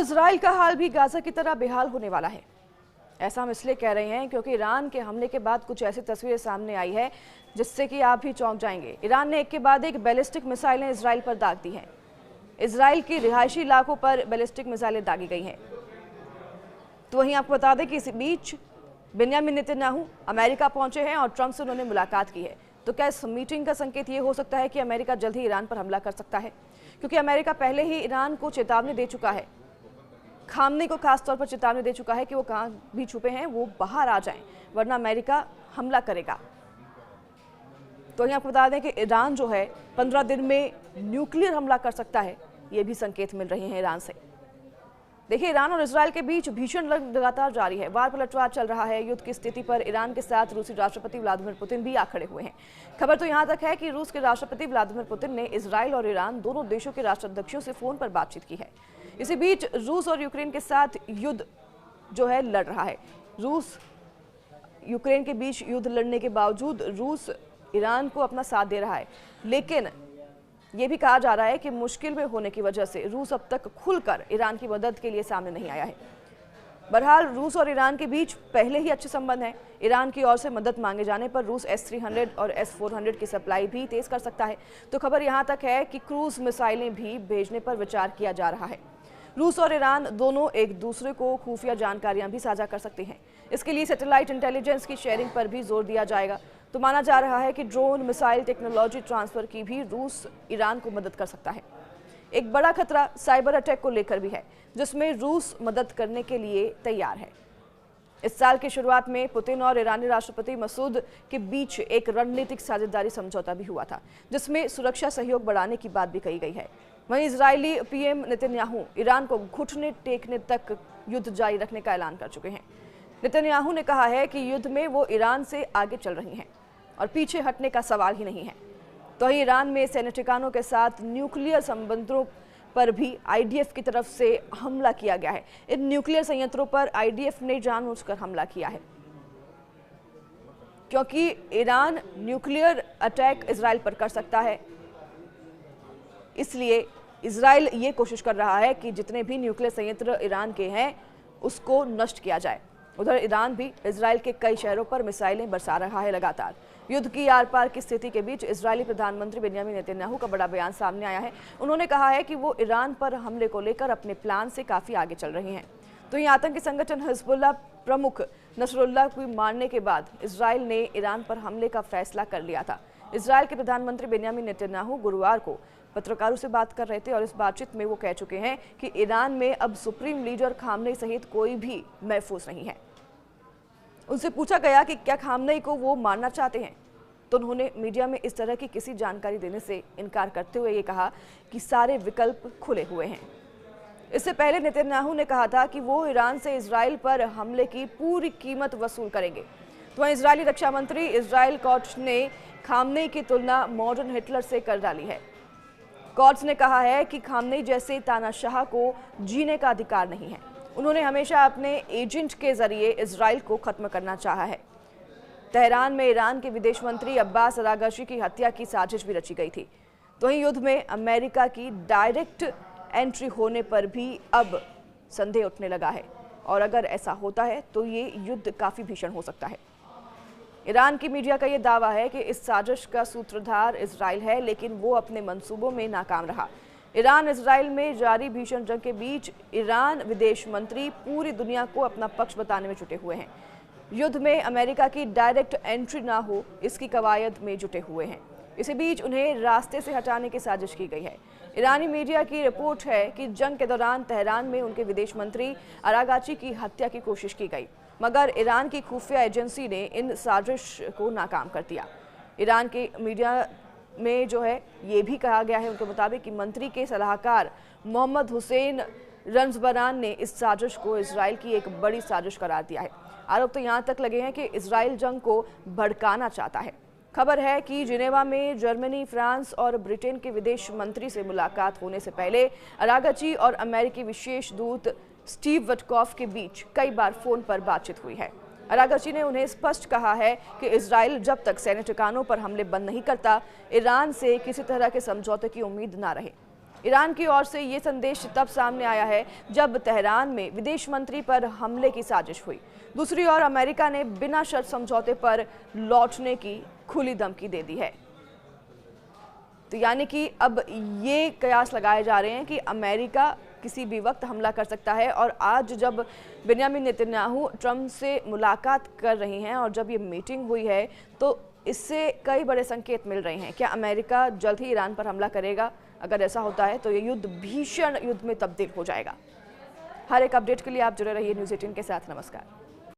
Israel का हाल भी Gaza की तरह बेहाल होने वाला है। ऐसा हम इसलिए कह रहे हैं क्योंकि ईरान के हमले के बाद कुछ ऐसी तस्वीरें सामने आई है जिससे कि आप भी चौंक जाएंगे। ईरान ने एक के बाद एक बैलिस्टिक मिसाइलें इजराइल पर दाग दी हैं। इजराइल की रिहायशी इलाकों पर बैलिस्टिक मिसाइलें दागी गई हैं। तो वहीं आपको बता दें कि इस बीच बेंयामिन नेतन्याहू अमेरिका पहुंचे हैं और ट्रंप से उन्होंने मुलाकात की है। तो क्या इस मीटिंग का संकेत ये हो सकता है कि अमेरिका जल्द ही ईरान पर हमला कर सकता है? क्योंकि अमेरिका पहले ही ईरान को चेतावनी दे चुका है, खामनी को खासतौर पर चेतावनी दे चुका है कि वो कहाँ भी छुपे हैं वो बाहर आ जाएं, वरना अमेरिका हमला करेगा। तो यहाँ आपको बता दें कि ईरान जो है 15 दिन में न्यूक्लियर हमला कर सकता है, ये भी संकेत मिल रहे हैं ईरान से। देखिए, ईरान और इजरायल के बीच भीषण जंग लगातार जारी है। वार पलटवार चल रहा है। युद्ध की स्थिति पर ईरान के साथ रूसी राष्ट्रपति व्लादिमीर पुतिन भी आ खड़े हुए हैं। खबर तो यहाँ तक है कि रूस के राष्ट्रपति व्लादिमीर पुतिन ने इजरायल और ईरान दोनों देशों के राष्ट्राध्यक्षों से फोन पर बातचीत की है। इसी बीच रूस और यूक्रेन के साथ युद्ध जो है लड़ रहा है। रूस यूक्रेन के बीच युद्ध लड़ने के बावजूद रूस ईरान को अपना साथ दे रहा है, लेकिन ये भी कहा जा रहा है कि मुश्किल में होने की वजह से रूस अब तक खुलकर ईरान की मदद के लिए सामने नहीं आया है। बहरहाल रूस और ईरान के बीच पहले ही अच्छे संबंध हैं। ईरान की ओर से मदद मांगे जाने पर रूस S-300 और S-400 की सप्लाई भी तेज कर सकता है। तो खबर यहाँ तक है कि क्रूज मिसाइलें भी भेजने पर विचार किया जा रहा है। रूस और ईरान दोनों एक दूसरे को खुफिया जानकारियां भी साझा कर सकते हैं। इसके लिए सैटेलाइट इंटेलिजेंस की शेयरिंग पर भी जोर दिया जाएगा। तो माना जा रहा है कि ड्रोन मिसाइल टेक्नोलॉजी ट्रांसफर की भी रूस ईरान को मदद कर सकता है। एक बड़ा खतरा साइबर अटैक को लेकर भी है, जिसमें रूस मदद करने के लिए तैयार है। इस साल की शुरुआत में पुतिन और ईरानी राष्ट्रपति मसूद के बीच एक रणनीतिक साझेदारी समझौता भी हुआ था, जिसमें सुरक्षा सहयोग बढ़ाने की बात भी कही गई है। वहीं इजरायली पीएम नेतन्याहू ईरान को घुटने टेकने तक युद्ध जारी रखने का ऐलान कर चुके हैं। नेतन्याहू ने कहा है कि युद्ध में वो ईरान से आगे चल रही हैं और पीछे हटने का सवाल ही नहीं है। तो ईरान में सैन्य ठिकानों के साथ न्यूक्लियर संबंधों पर भी आईडीएफ की तरफ से हमला किया गया है। इन न्यूक्लियर संयंत्रों पर आईडीएफ ने जानबूझकर हमला किया है, क्योंकि ईरान न्यूक्लियर अटैक इजराइल पर कर सकता है। इसलिए इजराइल ये कोशिश कर रहा है कि जितने भी न्यूक्लियर संयंत्र ईरान के हैं उसको नष्ट किया जाए। उधर ईरान भी इजराइल के कई शहरों पर मिसाइलें बरसा रहा है लगातार। युद्ध की आर पार की स्थिति के बीच इजरायली प्रधानमंत्री बेंयामिन नेतन्याहू का बड़ा बयान सामने आया है। उन्होंने कहा है कि वो ईरान पर हमले को लेकर अपने प्लान से काफी आगे चल रहे हैं। तो ये आतंकी संगठन हिजबुल्लाह प्रमुख नसरुल्लाह को मारने के बाद इजराइल ने ईरान पर हमले का फैसला कर लिया था। इजराइल के प्रधानमंत्री बेंयामिन नेतन्याहू गुरुवार को पत्रकारों से बात कर रहे थे और इस बातचीत में वो कह चुके हैं कि ईरान में अब सुप्रीम लीडर खामनेई सहित कोई भी महफूज नहीं है। उनसे पूछा गया कि क्या खामनेई को वो मारना चाहते हैं, तो उन्होंने मीडिया में इस तरह की किसी जानकारी देने से इनकार करते हुए ये कहा कि सारे विकल्प खुले हुए हैं। इससे पहले नेतन्याहू ने कहा था कि वो ईरान से इजराइल पर हमले की पूरी कीमत वसूल करेंगे। तो इजरायली रक्षा मंत्री इजराइल कॉट्स ने खामनेई की तुलना मॉडर्न हिटलर से कर डाली है। कॉट्स ने कहा है कि खामनेई जैसे तानाशाह को जीने का अधिकार नहीं है। उन्होंने हमेशा अपने एजेंट के जरिए इजराइल को खत्म करना चाहा है। तेहरान में ईरान के विदेश मंत्री अब्बास अरागची की हत्या की साजिश भी रची गई थी। तो वहीं युद्ध में अमेरिका की डायरेक्ट एंट्री होने पर भी अब संदेह उठने लगा है, और अगर ऐसा होता है तो ये युद्ध काफी भीषण हो सकता है। ईरान की मीडिया का ये दावा है कि इस साजिश का सूत्रधार इजराइल है, लेकिन वो अपने मंसूबों में नाकाम रहा। ईरान इजराइल में जारी भीषण जंग के बीच ईरान विदेश मंत्री पूरी दुनिया को अपना पक्ष बताने में जुटे हुए हैं। युद्ध में अमेरिका की डायरेक्ट एंट्री ना हो, इसकी कवायद में जुटे हुए हैं। इसी बीच उन्हें रास्ते से हटाने की साजिश की गई है। ईरानी मीडिया की रिपोर्ट है कि जंग के दौरान तेहरान में उनके विदेश मंत्री अरागाची की हत्या की कोशिश की गई, मगर ईरान की खुफिया एजेंसी ने इन साजिश को नाकाम कर दिया। ईरान के मीडिया में जो है ये भी कहा गया है उनके मुताबिक कि मंत्री के सलाहकार मोहम्मद हुसैन रमजबरान ने इस साजिश को इजराइल की एक बड़ी साजिश करार दिया है। आरोप तो यहाँ तक लगे हैं कि इजराइल जंग को भड़काना चाहता है। खबर है कि जिनेवा में जर्मनी, फ्रांस और ब्रिटेन के विदेश मंत्री से मुलाकात होने से पहले अरागची और अमेरिकी विशेष दूत स्टीव विटकॉफ के बीच कई बार फोन पर बातचीत हुई है। अरागची ने उन्हें स्पष्ट कहा है कि इजराइल जब तक सैन्य ठिकानों पर हमले बंद नहीं करता, ईरान से किसी तरह के समझौते की उम्मीद ना रहे। ईरान की ओर से ये संदेश तब सामने आया है जब तेहरान में विदेश मंत्री पर हमले की साजिश हुई। दूसरी ओर अमेरिका ने बिना शर्त समझौते पर लौटने की खुली धमकी दे दी है। तो यानी कि अब ये कयास लगाए जा रहे हैं कि अमेरिका किसी भी वक्त हमला कर सकता है। और आज जब बेंजामिन नेतन्याहू ट्रंप से मुलाकात कर रही हैं और जब ये मीटिंग हुई है तो इससे कई बड़े संकेत मिल रहे हैं। क्या अमेरिका जल्द ही ईरान पर हमला करेगा? अगर ऐसा होता है तो ये युद्ध भीषण युद्ध में तब्दील हो जाएगा। हर एक अपडेट के लिए आप जुड़े रहिए न्यूज़ 18 के साथ। नमस्कार।